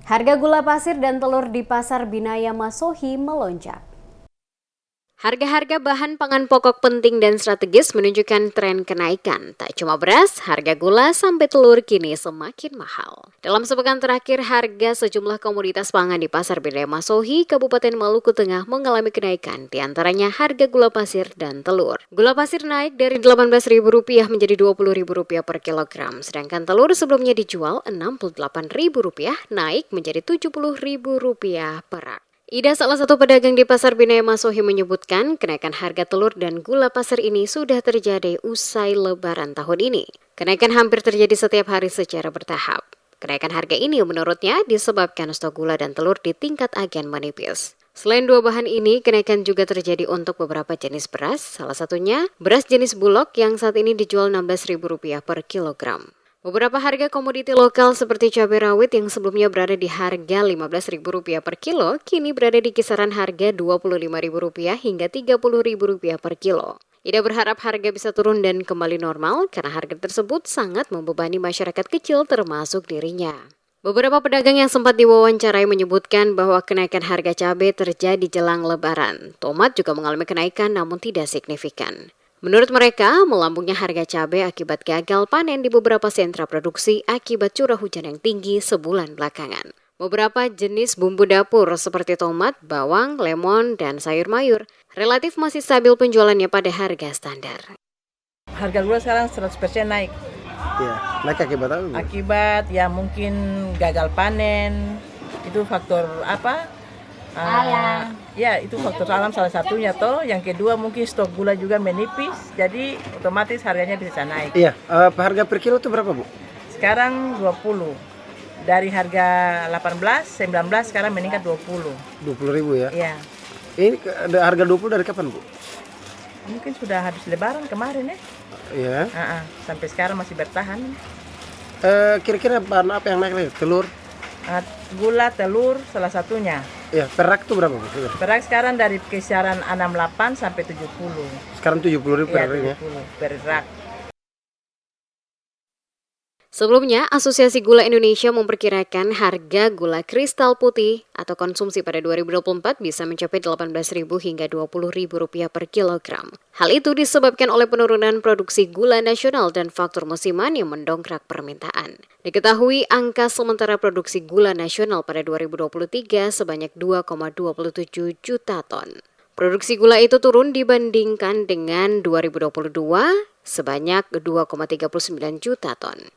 Harga gula pasir dan telur di Pasar Binaya Masohi melonjak. Harga-harga bahan pangan pokok penting dan strategis menunjukkan tren kenaikan. Tak cuma beras, harga gula sampai telur kini semakin mahal. Dalam sepekan terakhir, harga sejumlah komoditas pangan di Pasar Binaya Masohi, Kabupaten Maluku Tengah mengalami kenaikan, di antaranya harga gula pasir dan telur. Gula pasir naik dari Rp18.000 menjadi Rp20.000 per kilogram, sedangkan telur sebelumnya dijual Rp68.000 naik menjadi Rp70.000 per rak. Ida, salah satu pedagang di Pasar Binaya Masohi, menyebutkan kenaikan harga telur dan gula pasir ini sudah terjadi usai Lebaran tahun ini. Kenaikan hampir terjadi setiap hari secara bertahap. Kenaikan harga ini menurutnya disebabkan stok gula dan telur di tingkat agen menipis. Selain dua bahan ini, kenaikan juga terjadi untuk beberapa jenis beras, salah satunya beras jenis Bulog yang saat ini dijual Rp16.000 per kilogram. Beberapa harga komoditi lokal seperti cabai rawit yang sebelumnya berada di harga Rp15.000 per kilo, kini berada di kisaran harga Rp25.000 hingga Rp30.000 per kilo. Ida berharap harga bisa turun dan kembali normal karena harga tersebut sangat membebani masyarakat kecil termasuk dirinya. Beberapa pedagang yang sempat diwawancarai menyebutkan bahwa kenaikan harga cabai terjadi jelang Lebaran. Tomat juga mengalami kenaikan namun tidak signifikan. Menurut mereka, melambungnya harga cabai akibat gagal panen di beberapa sentra produksi akibat curah hujan yang tinggi sebulan belakangan. Beberapa jenis bumbu dapur seperti tomat, bawang, lemon, dan sayur mayur relatif masih stabil penjualannya pada harga standar. Harga gula sekarang 100% naik. Ya, naik akibat apa? Akibat ya mungkin gagal panen, itu faktor apa? Ya itu faktor alam salah satunya toh. Yang kedua mungkin stok gula juga menipis, jadi otomatis harganya bisa naik. Iya, harga per kilo itu berapa, Bu? Sekarang 20. Dari harga 18, 19 sekarang meningkat 20. 20.000 ya? Iya. Ini harga 20 dari kapan, Bu? Mungkin sudah habis Lebaran kemarin ya. Iya. Sampai sekarang masih bertahan. Kira-kira bahan apa yang naik lagi? Telur? Gula, telur salah satunya. Ya, perak itu berapa, Bu? Perak sekarang dari kisaran 68 sampai 70. Sekarang 70.000 per ring ya? 70 per rak. Sebelumnya, Asosiasi Gula Indonesia memperkirakan harga gula kristal putih atau konsumsi pada 2024 bisa mencapai Rp18.000 hingga Rp20.000 per kilogram. Hal itu disebabkan oleh penurunan produksi gula nasional dan faktor musiman yang mendongkrak permintaan. Diketahui angka sementara produksi gula nasional pada 2023 sebanyak 2,27 juta ton. Produksi gula itu turun dibandingkan dengan 2022 sebanyak 2,39 juta ton.